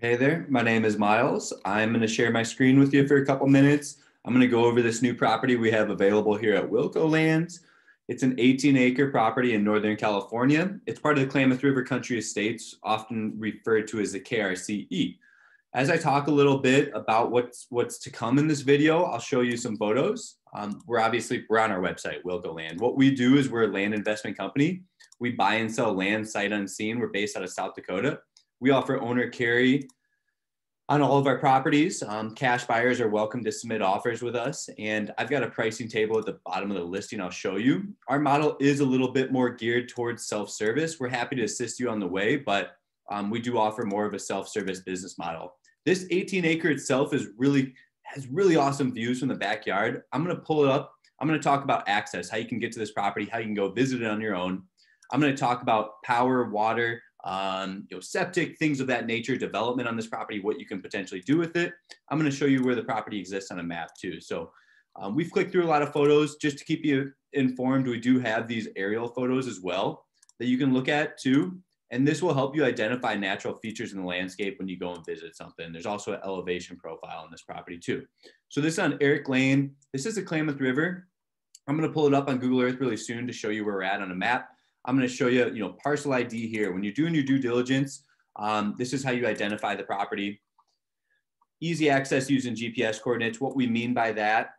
Hey there, my name is Miles. I'm going to share my screen with you for a couple minutes. I'm going to go over this new property we have available here at Wilco Land. It's an 18-acre property in Northern California. It's part of the Klamath River Country Estates, often referred to as the KRCE. As I talk a little bit about what's to come in this video, I'll show you some photos. We're on our website, Wilco Land. What we do is we're a land investment company. We buy and sell land sight unseen. We're based out of South Dakota. We offer owner carry on all of our properties. Cash buyers are welcome to submit offers with us. And I've got a pricing table at the bottom of the listing I'll show you. Our model is a little bit more geared towards self-service. We're happy to assist you on the way, but we do offer more of a self-service business model. This 18-acre itself has really awesome views from the backyard. I'm going to pull it up. I'm going to talk about access, how you can get to this property, how you can go visit it on your own. I'm going to talk about power, water, septic, things of that nature, development on this property, what you can potentially do with it. I'm going to show you where the property exists on a map too. So we've clicked through a lot of photos just to keep you informed. We do have these aerial photos as well that you can look at too. And this will help you identify natural features in the landscape when you go and visit something. There's also an elevation profile on this property too. So this is on Eric Lane. This is the Klamath River. I'm going to pull it up on Google Earth really soon to show you where we're at on a map. I'm going to show you, parcel ID here. When you're doing your due diligence, this is how you identify the property. Easy access using GPS coordinates. What we mean by that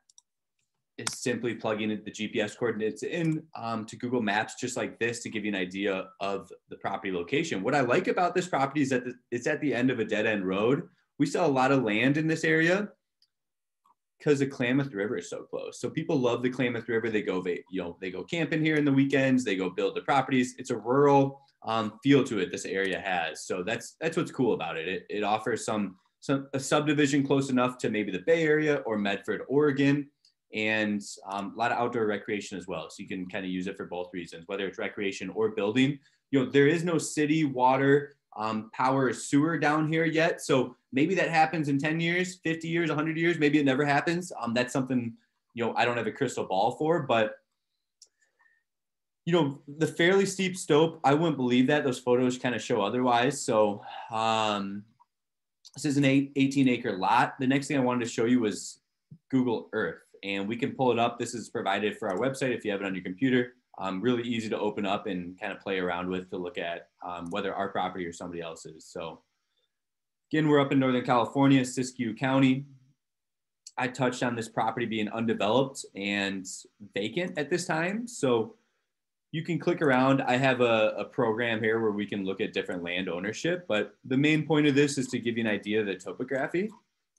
is simply plugging the GPS coordinates in to Google Maps, just like this, to give you an idea of the property location. What I like about this property is that it's at the end of a dead end road. We sell a lot of land in this area because the Klamath River is so close. So people love the Klamath River. They go camping here in the weekends. They go build their properties. It's a rural feel to it. This area has. So that's what's cool about it. It offers a subdivision close enough to maybe the Bay Area or Medford, Oregon, and a lot of outdoor recreation as well. So you can kind of use it for both reasons, whether it's recreation or building. There is no city, water, power, or sewer down here yet. So maybe that happens in 10 years, 50 years, 100 years. Maybe it never happens. That's something, I don't have a crystal ball for, but the fairly steep slope, I wouldn't believe that. Those photos kind of show otherwise. So this is an 18-acre lot. The next thing I wanted to show you was Google Earth, and we can pull it up. This is provided for our website if you have it on your computer. Really easy to open up and kind of play around with to look at whether our property or somebody else's. So again, we're up in Northern California, Siskiyou County. I touched on this property being undeveloped and vacant at this time. So you can click around. I have a program here where we can look at different land ownership, but the main point of this is to give you an idea of the topography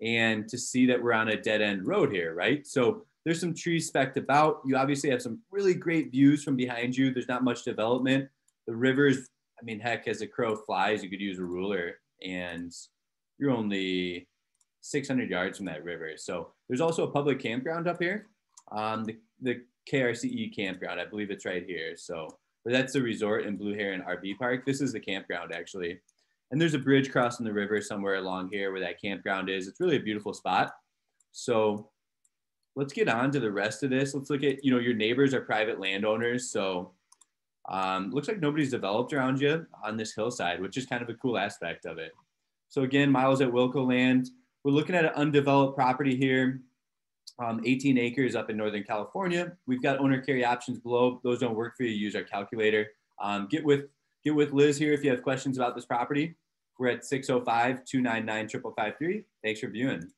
and to see that we're on a dead end road here, right? So there's some trees specked about. You obviously have some really great views from behind you. There's not much development. The rivers, heck, as a crow flies, you could use a ruler and you're only 600 yards from that river. So there's also a public campground up here. The KRCE campground, I believe it's right here. So that's the resort in Blue Heron RV Park. This is the campground actually. And there's a bridge crossing the river somewhere along here where that campground is. It's really a beautiful spot. So let's get on to the rest of this. Let's look at, your neighbors are private landowners. So looks like nobody's developed around you on this hillside, which is kind of a cool aspect of it. So again, Miles at Wilco Land. We're looking at an undeveloped property here, 18 acres up in Northern California. We've got owner carry options below. Those don't work for you. Use our calculator. Get with Liz here if you have questions about this property. We're at 605-299-5553. Thanks for viewing.